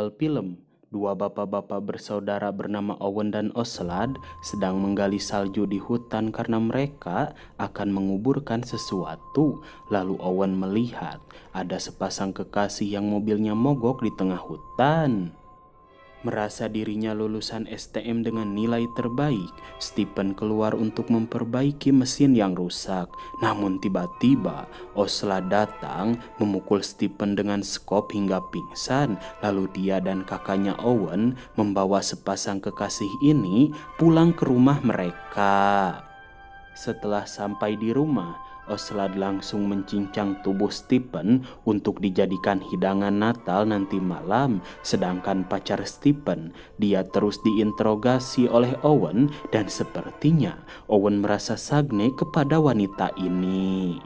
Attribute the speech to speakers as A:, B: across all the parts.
A: awal film, dua bapak-bapak bersaudara bernama Owen dan Oslad sedang menggali salju di hutan karena mereka akan menguburkan sesuatu. Lalu Owen melihat ada sepasang kekasih yang mobilnya mogok di tengah hutan. Merasa dirinya lulusan STM dengan nilai terbaik, Stephen keluar untuk memperbaiki mesin yang rusak. Namun tiba-tiba Oslad datang memukul Stephen dengan skop hingga pingsan. Lalu dia dan kakaknya Owen membawa sepasang kekasih ini pulang ke rumah mereka. Setelah sampai di rumah, Oslad langsung mencincang tubuh Stephen untuk dijadikan hidangan Natal nanti malam. Sedangkan pacar Stephen, dia terus diinterogasi oleh Owen dan sepertinya Owen merasa sange kepada wanita ini.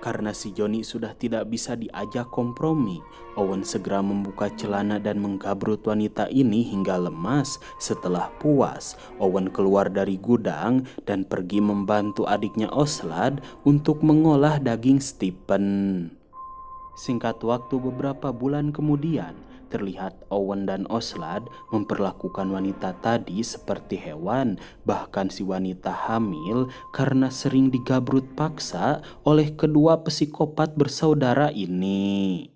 A: Karena si Johnny sudah tidak bisa diajak kompromi, Owen segera membuka celana dan menggabrut wanita ini hingga lemas. Setelah puas, Owen keluar dari gudang dan pergi membantu adiknya Oslad untuk mengolah daging Stephen. Singkat waktu beberapa bulan kemudian, terlihat Owen dan Oslad memperlakukan wanita tadi seperti hewan. Bahkan si wanita hamil karena sering digabrut paksa oleh kedua psikopat bersaudara ini.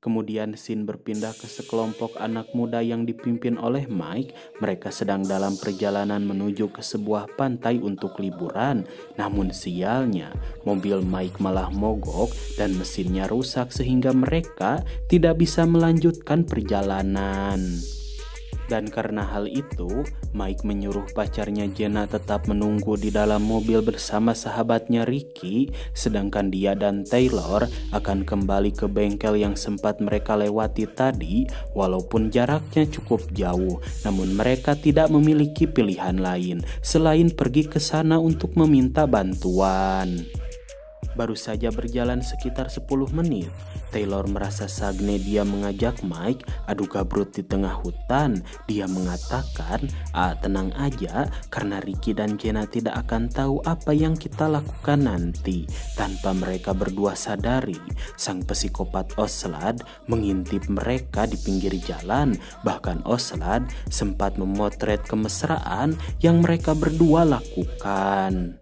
A: Kemudian scene berpindah ke sekelompok anak muda yang dipimpin oleh Mike. Mereka sedang dalam perjalanan menuju ke sebuah pantai untuk liburan. Namun sialnya, mobil Mike malah mogok dan mesinnya rusak sehingga mereka tidak bisa melanjutkan perjalanan. Dan karena hal itu, Mike menyuruh pacarnya Jenna tetap menunggu di dalam mobil bersama sahabatnya Ricky, sedangkan dia dan Taylor akan kembali ke bengkel yang sempat mereka lewati tadi. Walaupun jaraknya cukup jauh, namun mereka tidak memiliki pilihan lain selain pergi ke sana untuk meminta bantuan. Baru saja berjalan sekitar 10 menit, Taylor merasa sange. Dia mengajak Mike adu gabrut di tengah hutan. Dia mengatakan, tenang aja karena Ricky dan Jenna tidak akan tahu apa yang kita lakukan nanti." Tanpa mereka berdua sadari, sang psikopat Oslad mengintip mereka di pinggir jalan. Bahkan Oslad sempat memotret kemesraan yang mereka berdua lakukan.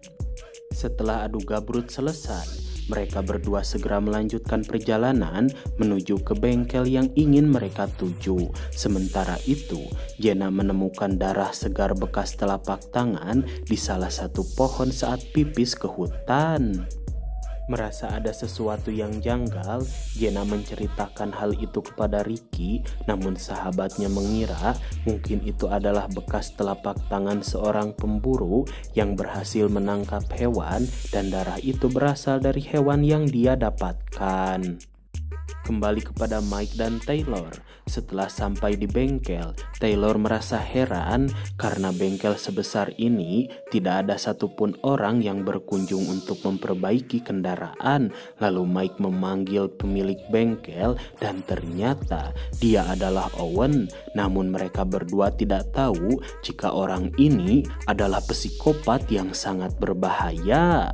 A: Setelah adu gabrut selesai, mereka berdua segera melanjutkan perjalanan menuju ke bengkel yang ingin mereka tuju. Sementara itu, Jenna menemukan darah segar bekas telapak tangan di salah satu pohon saat pipis ke hutan. Merasa ada sesuatu yang janggal, Jenna menceritakan hal itu kepada Ricky, namun sahabatnya mengira mungkin itu adalah bekas telapak tangan seorang pemburu yang berhasil menangkap hewan dan darah itu berasal dari hewan yang dia dapatkan. Kembali kepada Mike dan Taylor. Setelah sampai di bengkel, Taylor merasa heran karena bengkel sebesar ini tidak ada satupun orang yang berkunjung untuk memperbaiki kendaraan. Lalu Mike memanggil pemilik bengkel dan ternyata dia adalah Owen. Namun mereka berdua tidak tahu jika orang ini adalah psikopat yang sangat berbahaya.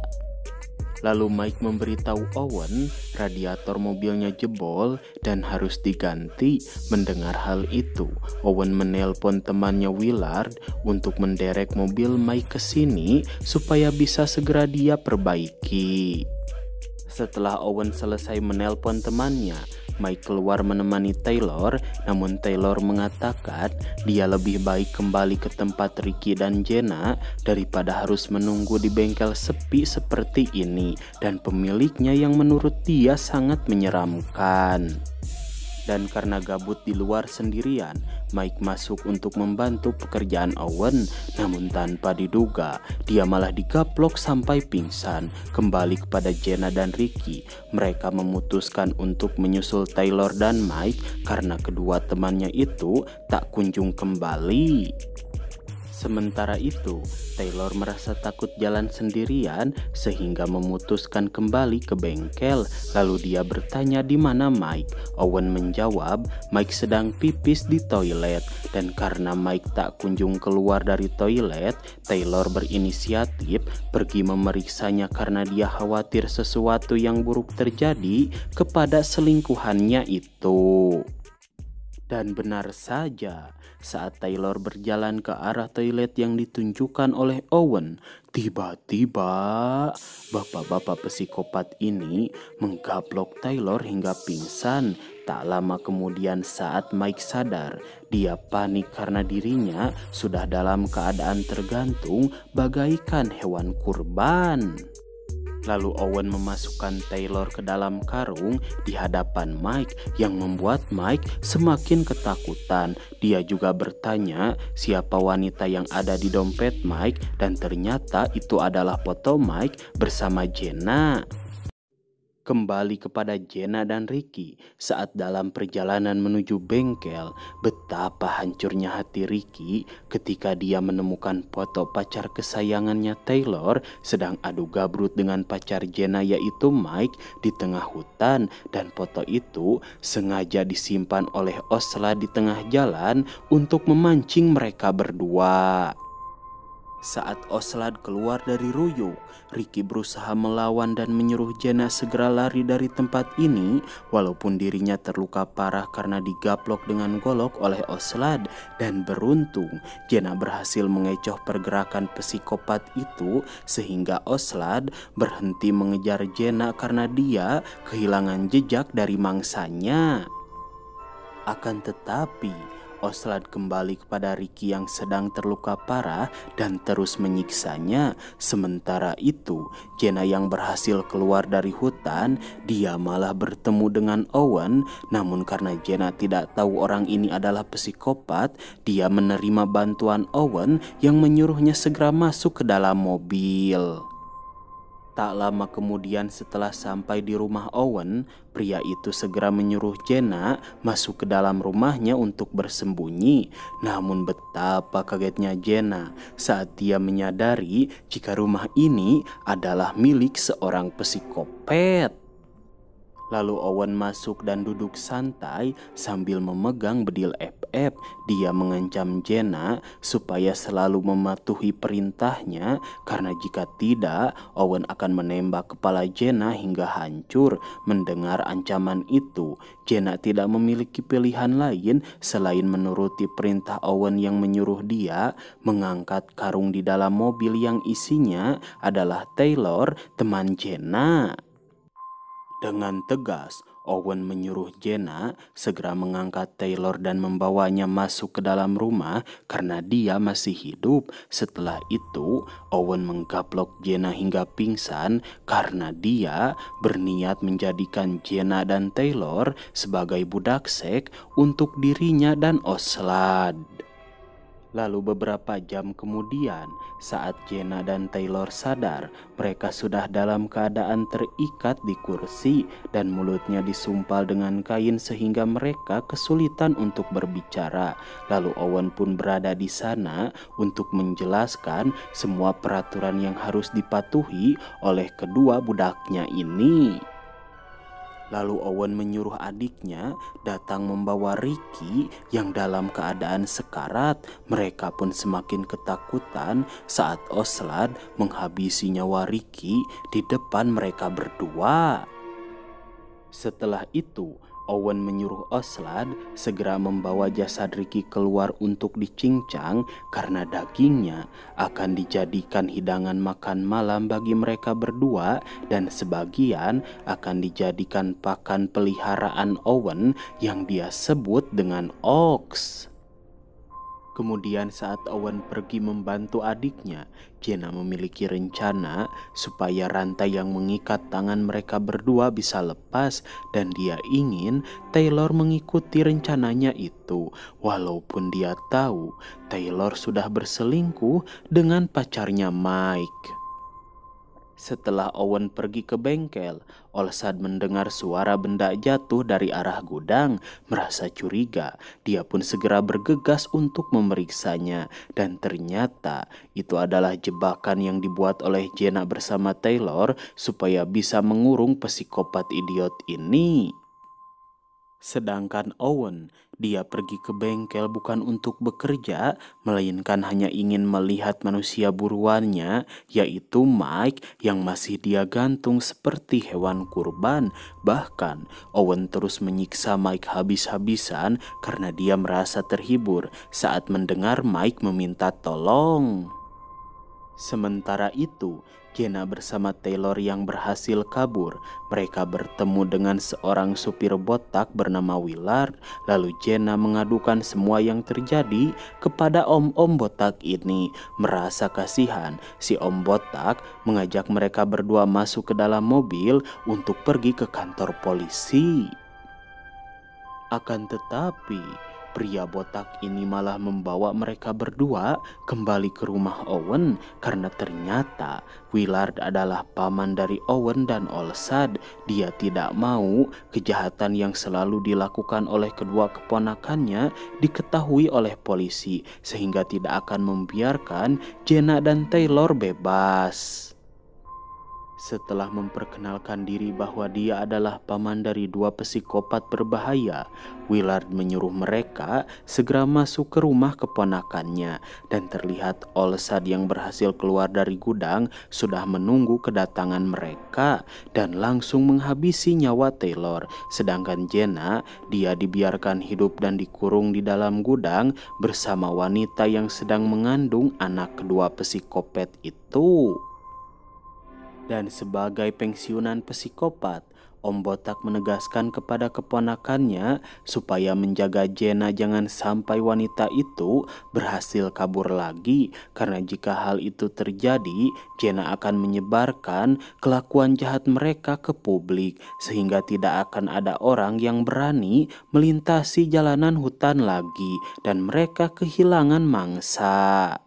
A: Lalu Mike memberitahu Owen radiator mobilnya jebol dan harus diganti. Mendengar hal itu, Owen menelpon temannya Willard untuk menderek mobil Mike ke sini supaya bisa segera dia perbaiki. Setelah Owen selesai menelpon temannya, Mike keluar menemani Taylor, namun Taylor mengatakan dia lebih baik kembali ke tempat Ricky dan Jenna daripada harus menunggu di bengkel sepi seperti ini dan pemiliknya yang menurut dia sangat menyeramkan. Dan karena gabut di luar sendirian, Mike masuk untuk membantu pekerjaan Owen. Namun tanpa diduga, dia malah digaplok sampai pingsan. Kembali kepada Jenna dan Ricky, mereka memutuskan untuk menyusul Taylor dan Mike karena kedua temannya itu tak kunjung kembali. Sementara itu, Taylor merasa takut jalan sendirian sehingga memutuskan kembali ke bengkel. Lalu dia bertanya di mana Mike. Owen menjawab Mike sedang pipis di toilet, dan karena Mike tak kunjung keluar dari toilet, Taylor berinisiatif pergi memeriksanya karena dia khawatir sesuatu yang buruk terjadi kepada selingkuhannya itu. Dan benar saja, saat Taylor berjalan ke arah toilet yang ditunjukkan oleh Owen, tiba-tiba bapak-bapak psikopat ini menggaplok Taylor hingga pingsan. Tak lama kemudian saat Mike sadar, dia panik karena dirinya sudah dalam keadaan tergantung bagaikan hewan kurban. Lalu Owen memasukkan Taylor ke dalam karung di hadapan Mike yang membuat Mike semakin ketakutan. Dia juga bertanya siapa wanita yang ada di dompet Mike dan ternyata itu adalah foto Mike bersama Jenna. Kembali kepada Jenna dan Ricky saat dalam perjalanan menuju bengkel, betapa hancurnya hati Ricky ketika dia menemukan foto pacar kesayangannya Taylor sedang adu gabrut dengan pacar Jenna yaitu Mike di tengah hutan, dan foto itu sengaja disimpan oleh Oslad di tengah jalan untuk memancing mereka berdua. Saat Oslad keluar dari Ruyuk, Ricky berusaha melawan dan menyuruh Jenna segera lari dari tempat ini walaupun dirinya terluka parah karena digaplok dengan golok oleh Oslad. Dan beruntung Jenna berhasil mengecoh pergerakan psikopat itu sehingga Oslad berhenti mengejar Jenna karena dia kehilangan jejak dari mangsanya. Akan tetapi Oslad kembali kepada Ricky yang sedang terluka parah dan terus menyiksanya. Sementara itu, Jenna yang berhasil keluar dari hutan, dia malah bertemu dengan Owen. Namun karena Jenna tidak tahu orang ini adalah psikopat, dia menerima bantuan Owen yang menyuruhnya segera masuk ke dalam mobil. Tak lama kemudian setelah sampai di rumah Owen, pria itu segera menyuruh Jenna masuk ke dalam rumahnya untuk bersembunyi. Namun betapa kagetnya Jenna saat dia menyadari jika rumah ini adalah milik seorang psikopat. Lalu Owen masuk dan duduk santai sambil memegang bedil FF. Dia mengancam Jenna supaya selalu mematuhi perintahnya karena jika tidak, Owen akan menembak kepala Jenna hingga hancur. Mendengar ancaman itu, Jenna tidak memiliki pilihan lain selain menuruti perintah Owen yang menyuruh dia mengangkat karung di dalam mobil yang isinya adalah Taylor, teman Jenna. Dengan tegas, Owen menyuruh Jenna segera mengangkat Taylor dan membawanya masuk ke dalam rumah karena dia masih hidup. Setelah itu, Owen menggaplok Jenna hingga pingsan karena dia berniat menjadikan Jenna dan Taylor sebagai budak seks untuk dirinya dan Oslad. Lalu beberapa jam kemudian, saat Jenna dan Taylor sadar, mereka sudah dalam keadaan terikat di kursi dan mulutnya disumpal dengan kain sehingga mereka kesulitan untuk berbicara. Lalu Owen pun berada di sana untuk menjelaskan semua peraturan yang harus dipatuhi oleh kedua budaknya ini. Lalu Owen menyuruh adiknya datang membawa Ricky yang dalam keadaan sekarat. Mereka pun semakin ketakutan saat Oslad menghabisi nyawa Ricky di depan mereka berdua. Setelah itu, Owen menyuruh Oslad segera membawa jasad Ricky keluar untuk dicincang karena dagingnya akan dijadikan hidangan makan malam bagi mereka berdua dan sebagian akan dijadikan pakan peliharaan Owen yang dia sebut dengan Ox. Kemudian saat Owen pergi membantu adiknya, Jenna memiliki rencana supaya rantai yang mengikat tangan mereka berdua bisa lepas dan dia ingin Taylor mengikuti rencananya itu walaupun dia tahu Taylor sudah berselingkuh dengan pacarnya Mike. Setelah Owen pergi ke bengkel, Oslad mendengar suara benda jatuh dari arah gudang. Merasa curiga, dia pun segera bergegas untuk memeriksanya. Dan ternyata itu adalah jebakan yang dibuat oleh Jenna bersama Taylor supaya bisa mengurung psikopat idiot ini. Sedangkan Owen, dia pergi ke bengkel bukan untuk bekerja, melainkan hanya ingin melihat manusia buruannya, yaitu Mike yang masih dia gantung seperti hewan kurban. Bahkan, Owen terus menyiksa Mike habis-habisan karena dia merasa terhibur saat mendengar Mike meminta tolong. Sementara itu, Jenna bersama Taylor yang berhasil kabur. Mereka bertemu dengan seorang supir botak bernama Willard. Lalu Jenna mengadukan semua yang terjadi kepada om-om botak ini. Merasa kasihan, si om botak mengajak mereka berdua masuk ke dalam mobil untuk pergi ke kantor polisi. Akan tetapi, pria botak ini malah membawa mereka berdua kembali ke rumah Owen karena ternyata Willard adalah paman dari Owen dan Olsad. Dia tidak mau kejahatan yang selalu dilakukan oleh kedua keponakannya diketahui oleh polisi, sehingga tidak akan membiarkan Jenna dan Taylor bebas. Setelah memperkenalkan diri bahwa dia adalah paman dari dua psikopat berbahaya, Willard menyuruh mereka segera masuk ke rumah keponakannya, dan terlihat Olsad yang berhasil keluar dari gudang sudah menunggu kedatangan mereka dan langsung menghabisi nyawa Taylor. Sedangkan Jenna, dia dibiarkan hidup dan dikurung di dalam gudang bersama wanita yang sedang mengandung anak kedua psikopat itu. Dan sebagai pensiunan psikopat, Om Botak menegaskan kepada keponakannya supaya menjaga Jenna jangan sampai wanita itu berhasil kabur lagi, karena jika hal itu terjadi, Jenna akan menyebarkan kelakuan jahat mereka ke publik, sehingga tidak akan ada orang yang berani melintasi jalanan hutan lagi dan mereka kehilangan mangsa.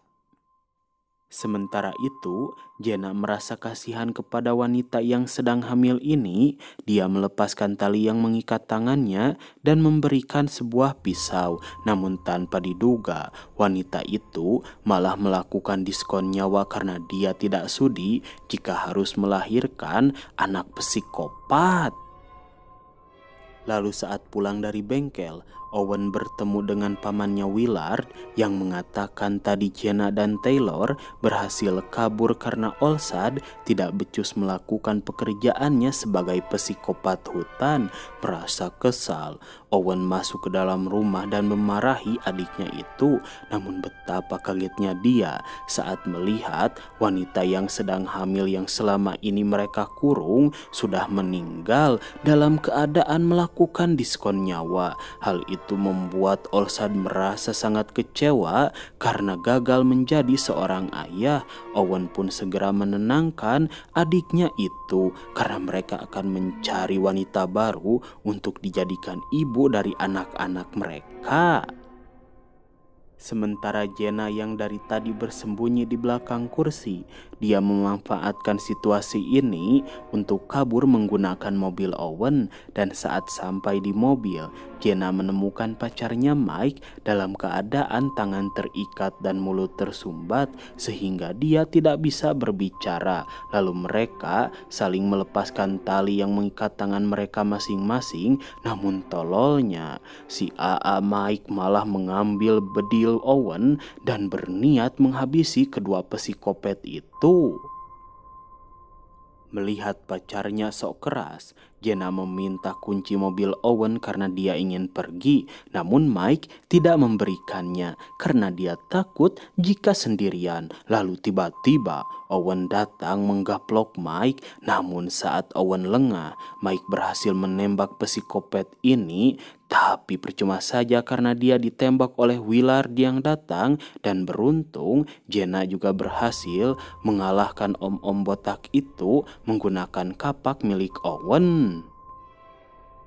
A: Sementara itu, Jenna merasa kasihan kepada wanita yang sedang hamil ini. Dia melepaskan tali yang mengikat tangannya dan memberikan sebuah pisau. Namun tanpa diduga, wanita itu malah melakukan diskon nyawa karena dia tidak sudi jika harus melahirkan anak psikopat. Lalu saat pulang dari bengkel, Owen bertemu dengan pamannya Willard yang mengatakan tadi Jenna dan Taylor berhasil kabur karena Olsad tidak becus melakukan pekerjaannya sebagai psikopat hutan. Merasa kesal, Owen masuk ke dalam rumah dan memarahi adiknya itu. Namun betapa kagetnya dia saat melihat wanita yang sedang hamil yang selama ini mereka kurung sudah meninggal dalam keadaan melakukan diskon nyawa. Hal itu membuat Olsad merasa sangat kecewa karena gagal menjadi seorang ayah. Owen pun segera menenangkan adiknya itu karena mereka akan mencari wanita baru untuk dijadikan ibu dari anak-anak mereka. Sementara Jenna yang dari tadi bersembunyi di belakang kursi, dia memanfaatkan situasi ini untuk kabur menggunakan mobil Owen. Dan saat sampai di mobil, Jenna menemukan pacarnya Mike dalam keadaan tangan terikat dan mulut tersumbat sehingga dia tidak bisa berbicara. Lalu mereka saling melepaskan tali yang mengikat tangan mereka masing-masing. Namun tololnya, si AA Mike malah mengambil bedil Owen dan berniat menghabisi kedua psikopat itu. Melihat pacarnya sok keras, Jenna meminta kunci mobil Owen karena dia ingin pergi. Namun Mike tidak memberikannya karena dia takut jika sendirian. Lalu tiba-tiba Owen datang menggaplok Mike. Namun saat Owen lengah, Mike berhasil menembak psikopat ini. Tapi percuma saja karena dia ditembak oleh Willard yang datang. Dan beruntung Jenna juga berhasil mengalahkan om-om botak itu menggunakan kapak milik Owen.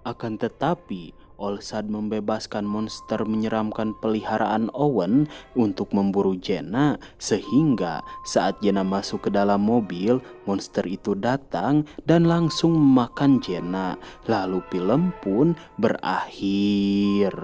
A: Akan tetapi, Olsad membebaskan monster menyeramkan peliharaan Owen untuk memburu Jenna, sehingga saat Jenna masuk ke dalam mobil, monster itu datang dan langsung memakan Jenna. Lalu film pun berakhir.